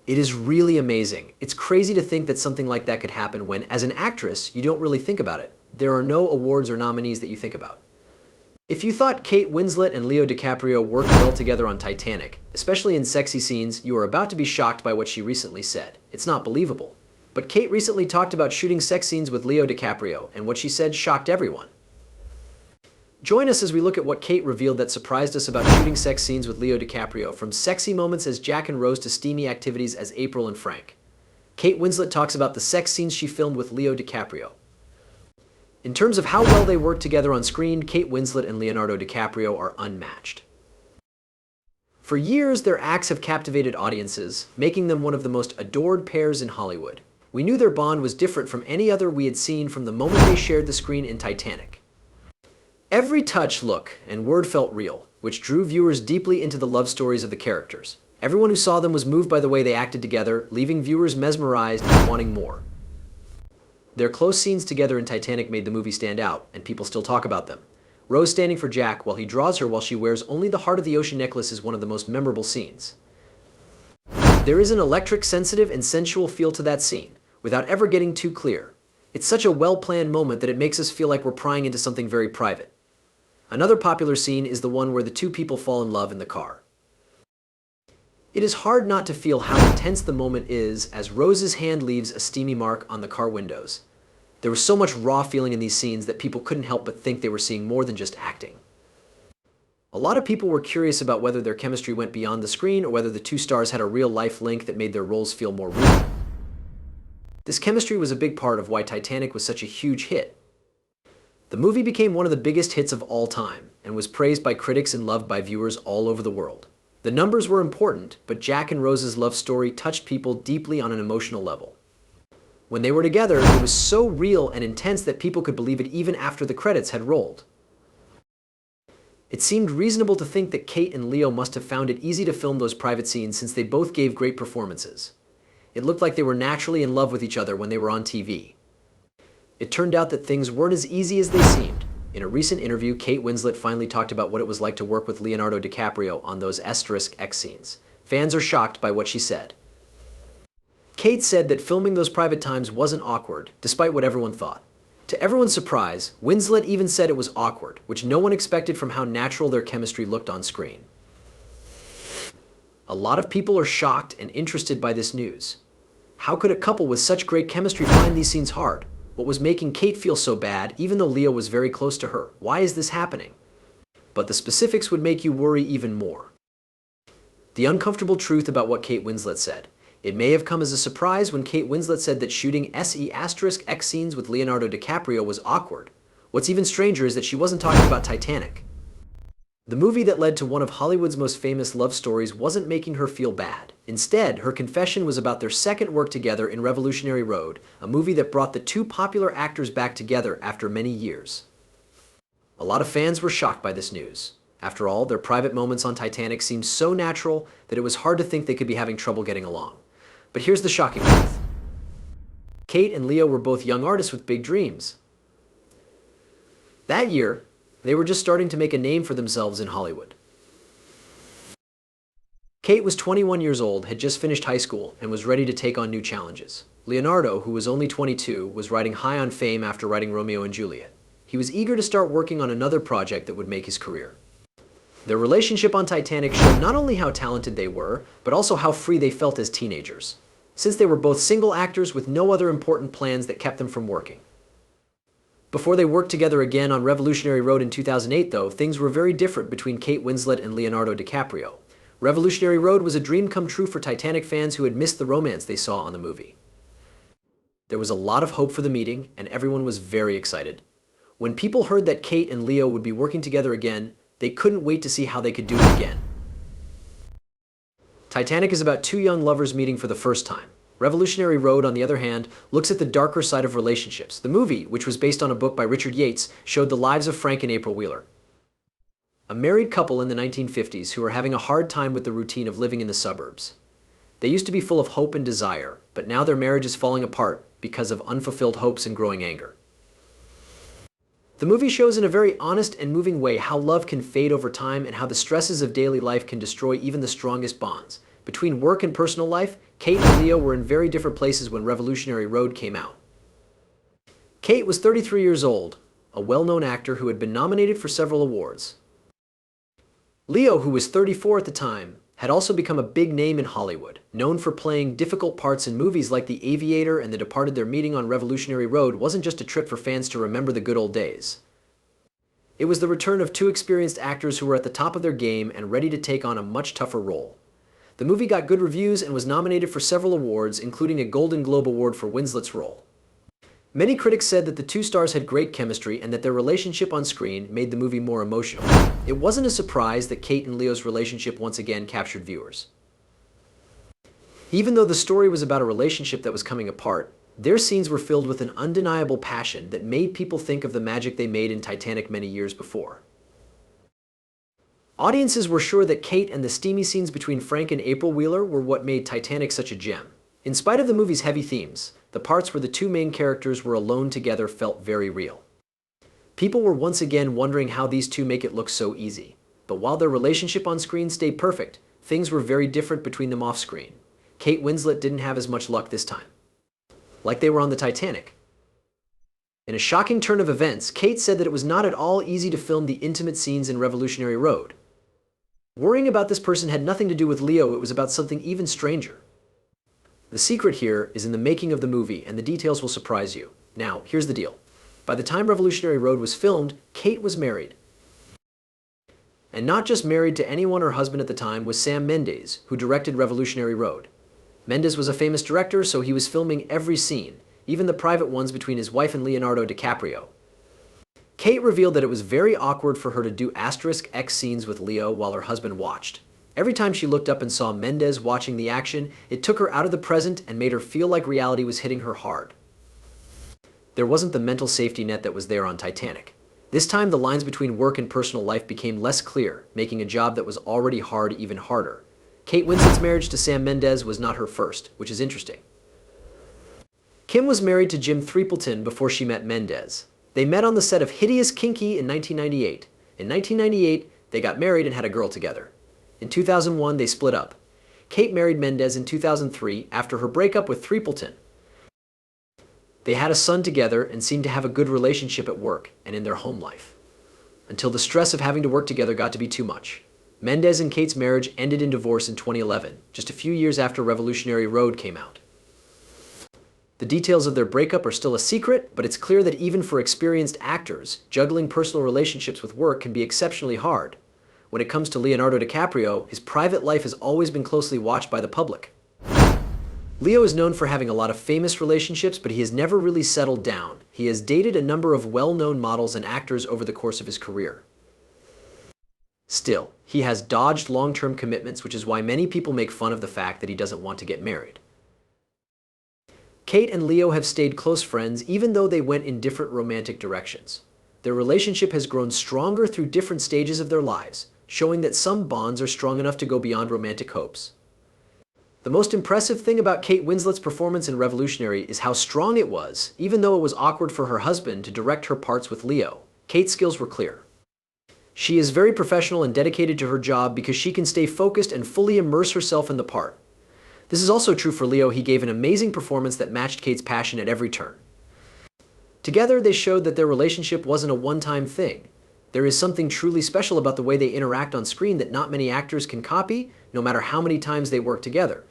It is really amazing. It's crazy to think that something like that could happen when, as an actress, you don't really think about it. There are no awards or nominees that you think about. If you thought Kate Winslet and Leo DiCaprio worked well together on Titanic, especially in sexy scenes, you are about to be shocked by what she recently said. It's not believable. But Kate recently talked about shooting sex scenes with Leo DiCaprio, and what she said shocked everyone. Join us as we look at what Kate revealed that surprised us about shooting sex scenes with Leo DiCaprio, from sexy moments as Jack and Rose to steamy activities as April and Frank. Kate Winslet talks about the sex scenes she filmed with Leo DiCaprio. In terms of how well they work together on screen, Kate Winslet and Leonardo DiCaprio are unmatched. For years, their acts have captivated audiences, making them one of the most adored pairs in Hollywood. We knew their bond was different from any other we had seen from the moment they shared the screen in Titanic. Every touch, look, and word felt real, which drew viewers deeply into the love stories of the characters. Everyone who saw them was moved by the way they acted together, leaving viewers mesmerized and wanting more. Their close scenes together in Titanic made the movie stand out, and people still talk about them. Rose standing for Jack while he draws her while she wears only the Heart of the Ocean necklace is one of the most memorable scenes. There is an electric, sensitive, and sensual feel to that scene, without ever getting too clear. It's such a well-planned moment that it makes us feel like we're prying into something very private. Another popular scene is the one where the two people fall in love in the car. It is hard not to feel how intense the moment is as Rose's hand leaves a steamy mark on the car windows. There was so much raw feeling in these scenes that people couldn't help but think they were seeing more than just acting. A lot of people were curious about whether their chemistry went beyond the screen or whether the two stars had a real-life link that made their roles feel more real. This chemistry was a big part of why Titanic was such a huge hit. The movie became one of the biggest hits of all time and was praised by critics and loved by viewers all over the world. The numbers were important, but Jack and Rose's love story touched people deeply on an emotional level. When they were together, it was so real and intense that people could believe it even after the credits had rolled. It seemed reasonable to think that Kate and Leo must have found it easy to film those private scenes since they both gave great performances. It looked like they were naturally in love with each other when they were on TV. It turned out that things weren't as easy as they seemed. In a recent interview, Kate Winslet finally talked about what it was like to work with Leonardo DiCaprio on those *X scenes. Fans are shocked by what she said. Kate said that filming those private times wasn't awkward, despite what everyone thought. To everyone's surprise, Winslet even said it was awkward, which no one expected from how natural their chemistry looked on screen. A lot of people are shocked and interested by this news. How could a couple with such great chemistry find these scenes hard? What was making Kate feel so bad, even though Leo was very close to her? Why is this happening? But the specifics would make you worry even more. The uncomfortable truth about what Kate Winslet said. It may have come as a surprise when Kate Winslet said that shooting *X scenes with Leonardo DiCaprio was awkward. What's even stranger is that she wasn't talking about Titanic. The movie that led to one of Hollywood's most famous love stories wasn't making her feel bad. Instead, her confession was about their second work together in Revolutionary Road, a movie that brought the two popular actors back together after many years. A lot of fans were shocked by this news. After all, their private moments on Titanic seemed so natural that it was hard to think they could be having trouble getting along. But here's the shocking truth. Kate and Leo were both young artists with big dreams. That year, they were just starting to make a name for themselves in Hollywood. Kate was 21 years old, had just finished high school, and was ready to take on new challenges. Leonardo, who was only 22, was riding high on fame after writing Romeo and Juliet. He was eager to start working on another project that would make his career. Their relationship on Titanic showed not only how talented they were, but also how free they felt as teenagers, since they were both single actors with no other important plans that kept them from working. Before they worked together again on Revolutionary Road in 2008, though, things were very different between Kate Winslet and Leonardo DiCaprio. Revolutionary Road was a dream come true for Titanic fans who had missed the romance they saw on the movie. There was a lot of hope for the meeting, and everyone was very excited. When people heard that Kate and Leo would be working together again, they couldn't wait to see how they could do it again. Titanic is about two young lovers meeting for the first time. Revolutionary Road, on the other hand, looks at the darker side of relationships. The movie, which was based on a book by Richard Yates, showed the lives of Frank and April Wheeler, a married couple in the 1950s who were having a hard time with the routine of living in the suburbs. They used to be full of hope and desire, but now their marriage is falling apart because of unfulfilled hopes and growing anger. The movie shows in a very honest and moving way how love can fade over time and how the stresses of daily life can destroy even the strongest bonds. Between work and personal life, Kate and Leo were in very different places when Revolutionary Road came out. Kate was 33 years old, a well-known actor who had been nominated for several awards. Leo, who was 34 at the time, had also become a big name in Hollywood, known for playing difficult parts in movies like The Aviator and The Departed. Their meeting on Revolutionary Road wasn't just a trip for fans to remember the good old days. It was the return of two experienced actors who were at the top of their game and ready to take on a much tougher role. The movie got good reviews and was nominated for several awards, including a Golden Globe Award for Winslet's role. Many critics said that the two stars had great chemistry and that their relationship on screen made the movie more emotional. It wasn't a surprise that Kate and Leo's relationship once again captured viewers. Even though the story was about a relationship that was coming apart, their scenes were filled with an undeniable passion that made people think of the magic they made in Titanic many years before. Audiences were sure that Kate and the steamy scenes between Frank and April Wheeler were what made Titanic such a gem. In spite of the movie's heavy themes, the parts where the two main characters were alone together felt very real. People were once again wondering how these two make it look so easy. But while their relationship on screen stayed perfect, things were very different between them off screen. Kate Winslet didn't have as much luck this time. Like they were on the Titanic. In a shocking turn of events, Kate said that it was not at all easy to film the intimate scenes in Revolutionary Road. Worrying about this person had nothing to do with Leo, it was about something even stranger. The secret here is in the making of the movie, and the details will surprise you. Now, here's the deal. By the time Revolutionary Road was filmed, Kate was married. And not just married to anyone. Her husband at the time was Sam Mendes, who directed Revolutionary Road. Mendes was a famous director, so he was filming every scene, even the private ones between his wife and Leonardo DiCaprio. Kate revealed that it was very awkward for her to do *X scenes with Leo while her husband watched. Every time she looked up and saw Mendes watching the action, it took her out of the present and made her feel like reality was hitting her hard. There wasn't the mental safety net that was there on Titanic. This time, the lines between work and personal life became less clear, making a job that was already hard even harder. Kate Winslet's marriage to Sam Mendes was not her first, which is interesting. Kim was married to Jim Threepleton before she met Mendes. They met on the set of Hideous Kinky in 1998. In 1998, they got married and had a girl together. In 2001, they split up. Kate married Mendes in 2003 after her breakup with Threepleton. They had a son together and seemed to have a good relationship at work and in their home life, until the stress of having to work together got to be too much. Mendes and Kate's marriage ended in divorce in 2011, just a few years after Revolutionary Road came out. The details of their breakup are still a secret, but it's clear that even for experienced actors, juggling personal relationships with work can be exceptionally hard. When it comes to Leonardo DiCaprio, his private life has always been closely watched by the public. Leo is known for having a lot of famous relationships, but he has never really settled down. He has dated a number of well-known models and actors over the course of his career. Still, he has dodged long-term commitments, which is why many people make fun of the fact that he doesn't want to get married. Kate and Leo have stayed close friends even though they went in different romantic directions. Their relationship has grown stronger through different stages of their lives, showing that some bonds are strong enough to go beyond romantic hopes. The most impressive thing about Kate Winslet's performance in Revolutionary is how strong it was, even though it was awkward for her husband to direct her parts with Leo. Kate's skills were clear. She is very professional and dedicated to her job because she can stay focused and fully immerse herself in the part. This is also true for Leo. He gave an amazing performance that matched Kate's passion at every turn. Together, they showed that their relationship wasn't a one-time thing. There is something truly special about the way they interact on screen that not many actors can copy, no matter how many times they work together.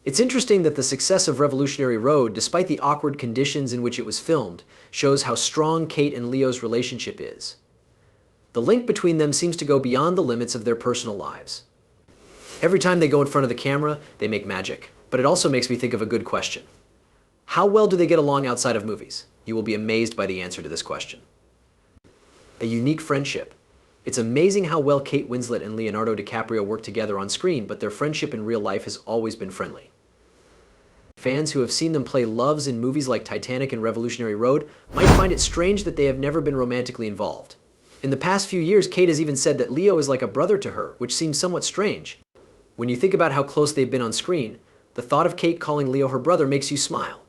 It's interesting that the success of Revolutionary Road, despite the awkward conditions in which it was filmed, shows how strong Kate and Leo's relationship is. The link between them seems to go beyond the limits of their personal lives. Every time they go in front of the camera, they make magic. But it also makes me think of a good question. How well do they get along outside of movies? You will be amazed by the answer to this question. A unique friendship. It's amazing how well Kate Winslet and Leonardo DiCaprio work together on screen, but their friendship in real life has always been friendly. Fans who have seen them play loves in movies like Titanic and Revolutionary Road might find it strange that they have never been romantically involved. In the past few years, Kate has even said that Leo is like a brother to her, which seems somewhat strange. When you think about how close they've been on screen, the thought of Kate calling Leo her brother makes you smile.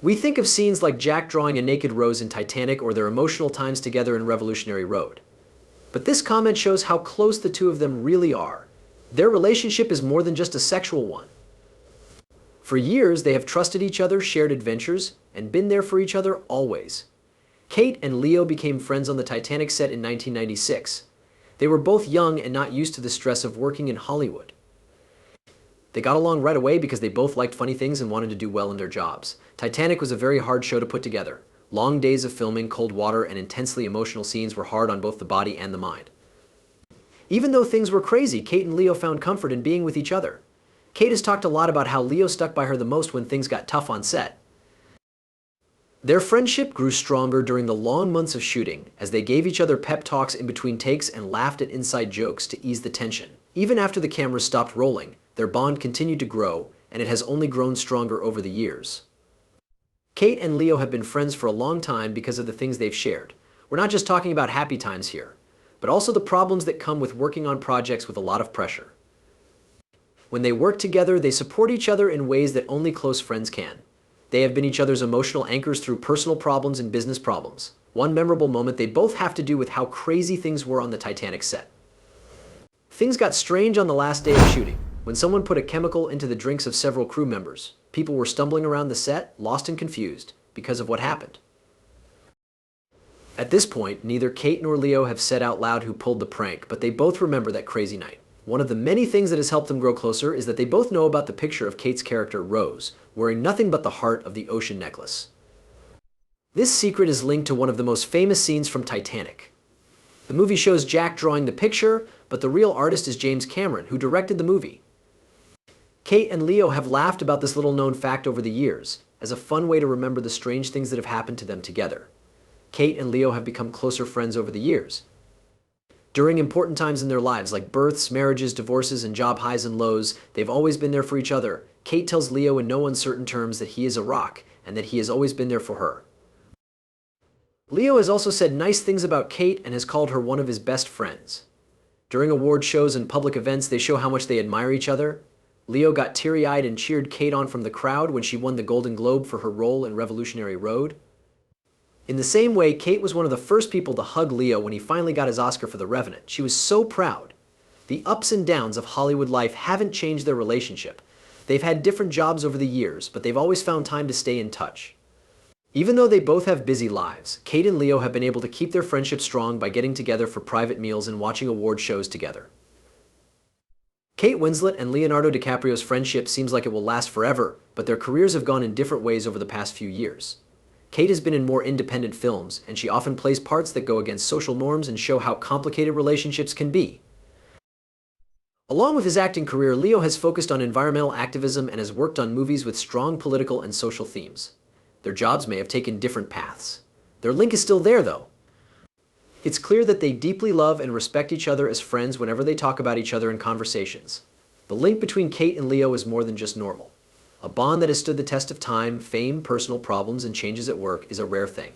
We think of scenes like Jack drawing a naked rose in Titanic or their emotional times together in Revolutionary Road. But this comment shows how close the two of them really are. Their relationship is more than just a sexual one. For years, they have trusted each other, shared adventures, and been there for each other always. Kate and Leo became friends on the Titanic set in 1996. They were both young and not used to the stress of working in Hollywood. They got along right away because they both liked funny things and wanted to do well in their jobs. Titanic was a very hard show to put together. Long days of filming, cold water, and intensely emotional scenes were hard on both the body and the mind. Even though things were crazy, Kate and Leo found comfort in being with each other. Kate has talked a lot about how Leo stuck by her the most when things got tough on set. Their friendship grew stronger during the long months of shooting, as they gave each other pep talks in between takes and laughed at inside jokes to ease the tension. Even after the cameras stopped rolling, their bond continued to grow, and it has only grown stronger over the years. Kate and Leo have been friends for a long time because of the things they've shared. We're not just talking about happy times here, but also the problems that come with working on projects with a lot of pressure. When they work together, they support each other in ways that only close friends can. They have been each other's emotional anchors through personal problems and business problems. One memorable moment they both have to do with how crazy things were on the Titanic set. Things got strange on the last day of shooting, when someone put a chemical into the drinks of several crew members. People were stumbling around the set, lost and confused, because of what happened. At this point, neither Kate nor Leo have said out loud who pulled the prank, but they both remember that crazy night. One of the many things that has helped them grow closer is that they both know about the picture of Kate's character, Rose, wearing nothing but the heart of the ocean necklace. This secret is linked to one of the most famous scenes from Titanic. The movie shows Jack drawing the picture, but the real artist is James Cameron, who directed the movie. Kate and Leo have laughed about this little-known fact over the years, as a fun way to remember the strange things that have happened to them together. Kate and Leo have become closer friends over the years. During important times in their lives, like births, marriages, divorces, and job highs and lows, they've always been there for each other. Kate tells Leo in no uncertain terms that he is a rock, and that he has always been there for her. Leo has also said nice things about Kate and has called her one of his best friends. During award shows and public events, they show how much they admire each other. Leo got teary-eyed and cheered Kate on from the crowd when she won the Golden Globe for her role in Revolutionary Road. In the same way, Kate was one of the first people to hug Leo when he finally got his Oscar for The Revenant. She was so proud. The ups and downs of Hollywood life haven't changed their relationship. They've had different jobs over the years, but they've always found time to stay in touch. Even though they both have busy lives, Kate and Leo have been able to keep their friendship strong by getting together for private meals and watching award shows together. Kate Winslet and Leonardo DiCaprio's friendship seems like it will last forever, but their careers have gone in different ways over the past few years. Kate has been in more independent films, and she often plays parts that go against social norms and show how complicated relationships can be. Along with his acting career, Leo has focused on environmental activism and has worked on movies with strong political and social themes. Their jobs may have taken different paths. Their link is still there, though. It's clear that they deeply love and respect each other as friends whenever they talk about each other in conversations. The link between Kate and Leo is more than just normal. A bond that has stood the test of time, fame, personal problems, and changes at work is a rare thing.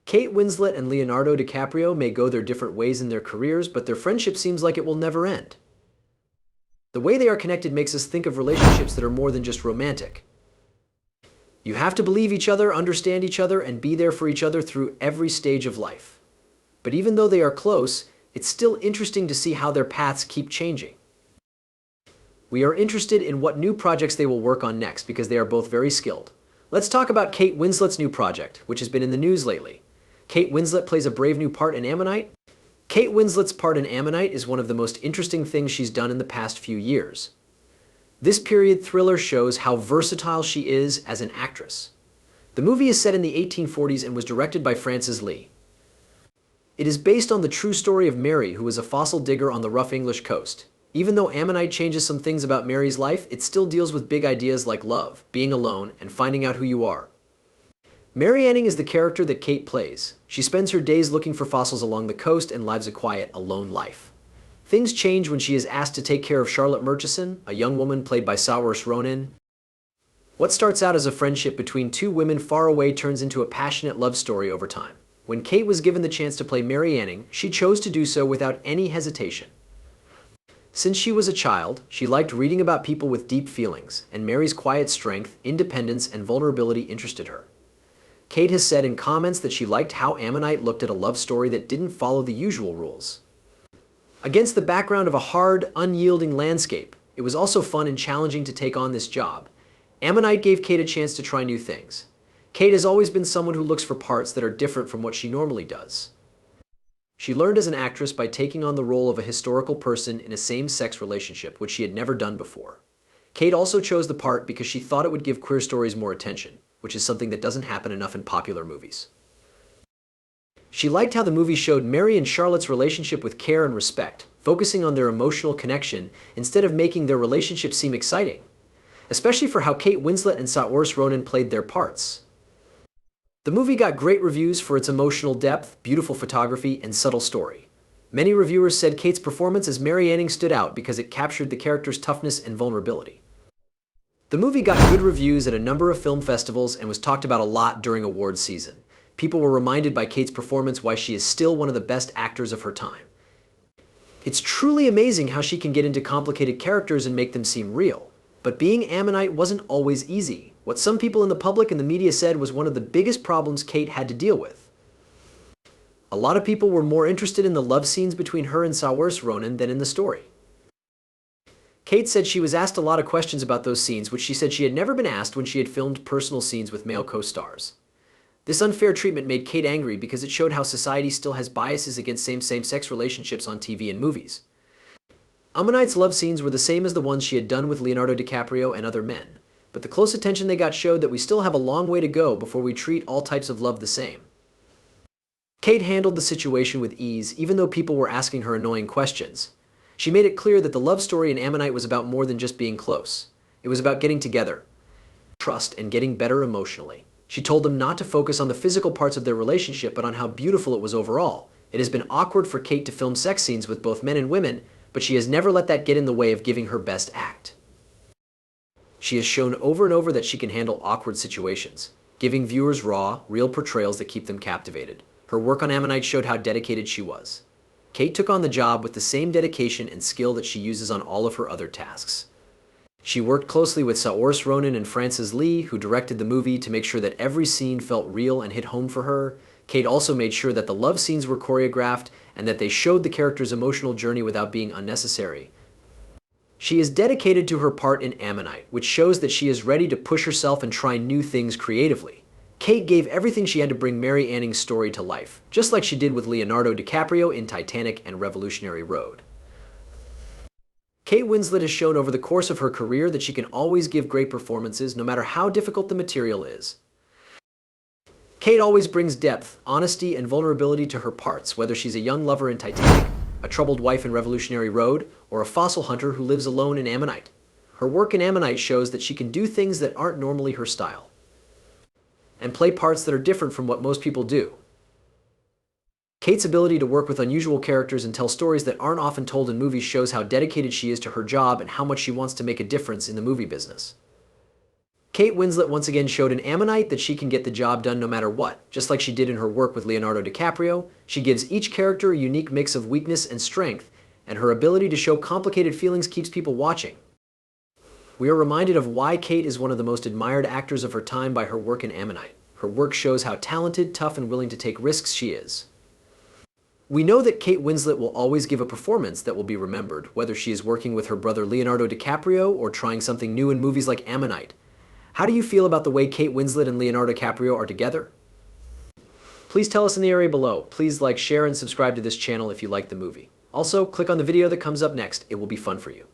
Kate Winslet and Leonardo DiCaprio may go their different ways in their careers, but their friendship seems like it will never end. The way they are connected makes us think of relationships that are more than just romantic. You have to believe each other, understand each other, and be there for each other through every stage of life. But even though they are close, it's still interesting to see how their paths keep changing. We are interested in what new projects they will work on next because they are both very skilled. Let's talk about Kate Winslet's new project, which has been in the news lately. Kate Winslet plays a brave new part in Ammonite. Kate Winslet's part in Ammonite is one of the most interesting things she's done in the past few years. This period thriller shows how versatile she is as an actress. The movie is set in the 1840s and was directed by Francis Lee. It is based on the true story of Mary, who was a fossil digger on the rough English coast. Even though Ammonite changes some things about Mary's life, it still deals with big ideas like love, being alone, and finding out who you are. Mary Anning is the character that Kate plays. She spends her days looking for fossils along the coast and lives a quiet, alone life. Things change when she is asked to take care of Charlotte Murchison, a young woman played by Saoirse Ronan. What starts out as a friendship between two women far away turns into a passionate love story over time. When Kate was given the chance to play Mary Anning, she chose to do so without any hesitation. Since she was a child, she liked reading about people with deep feelings, and Mary's quiet strength, independence, and vulnerability interested her. Kate has said in comments that she liked how Ammonite looked at a love story that didn't follow the usual rules. Against the background of a hard, unyielding landscape, it was also fun and challenging to take on this job. Ammonite gave Kate a chance to try new things. Kate has always been someone who looks for parts that are different from what she normally does. She learned as an actress by taking on the role of a historical person in a same-sex relationship, which she had never done before. Kate also chose the part because she thought it would give queer stories more attention, which is something that doesn't happen enough in popular movies. She liked how the movie showed Mary and Charlotte's relationship with care and respect, focusing on their emotional connection instead of making their relationship seem exciting, especially for how Kate Winslet and Saoirse Ronan played their parts. The movie got great reviews for its emotional depth, beautiful photography, and subtle story. Many reviewers said Kate's performance as Mary Anning stood out because it captured the character's toughness and vulnerability. The movie got good reviews at a number of film festivals and was talked about a lot during awards season. People were reminded by Kate's performance why she is still one of the best actors of her time. It's truly amazing how she can get into complicated characters and make them seem real. But being Ammonite wasn't always easy. What some people in the public and the media said was one of the biggest problems Kate had to deal with. A lot of people were more interested in the love scenes between her and Saoirse Ronan than in the story. Kate said she was asked a lot of questions about those scenes, which she said she had never been asked when she had filmed personal scenes with male co-stars. This unfair treatment made Kate angry because it showed how society still has biases against same-sex relationships on TV and movies. Ammonite's love scenes were the same as the ones she had done with Leonardo DiCaprio and other men, but the close attention they got showed that we still have a long way to go before we treat all types of love the same. Kate handled the situation with ease, even though people were asking her annoying questions. She made it clear that the love story in Ammonite was about more than just being close. It was about getting together, trust, and getting better emotionally. She told them not to focus on the physical parts of their relationship, but on how beautiful it was overall. It has been awkward for Kate to film sex scenes with both men and women, but she has never let that get in the way of giving her best act. She has shown over and over that she can handle awkward situations, giving viewers raw, real portrayals that keep them captivated. Her work on Ammonite showed how dedicated she was. Kate took on the job with the same dedication and skill that she uses on all of her other tasks. She worked closely with Saoirse Ronan and Frances Lee, who directed the movie, to make sure that every scene felt real and hit home for her. Kate also made sure that the love scenes were choreographed and that they showed the character's emotional journey without being unnecessary. She is dedicated to her part in Ammonite, which shows that she is ready to push herself and try new things creatively. Kate gave everything she had to bring Mary Anning's story to life, just like she did with Leonardo DiCaprio in Titanic and Revolutionary Road. Kate Winslet has shown over the course of her career that she can always give great performances, no matter how difficult the material is. Kate always brings depth, honesty, and vulnerability to her parts, whether she's a young lover in Titanic, a troubled wife in Revolutionary Road, or a fossil hunter who lives alone in Ammonite. Her work in Ammonite shows that she can do things that aren't normally her style, and play parts that are different from what most people do. Kate's ability to work with unusual characters and tell stories that aren't often told in movies shows how dedicated she is to her job and how much she wants to make a difference in the movie business. Kate Winslet once again showed in Ammonite that she can get the job done no matter what. Just like she did in her work with Leonardo DiCaprio, she gives each character a unique mix of weakness and strength, and her ability to show complicated feelings keeps people watching. We are reminded of why Kate is one of the most admired actors of her time by her work in Ammonite. Her work shows how talented, tough, and willing to take risks she is. We know that Kate Winslet will always give a performance that will be remembered, whether she is working with her brother Leonardo DiCaprio or trying something new in movies like Ammonite. How do you feel about the way Kate Winslet and Leonardo DiCaprio are together? Please tell us in the area below. Please like, share, and subscribe to this channel if you like the movie. Also, click on the video that comes up next. It will be fun for you.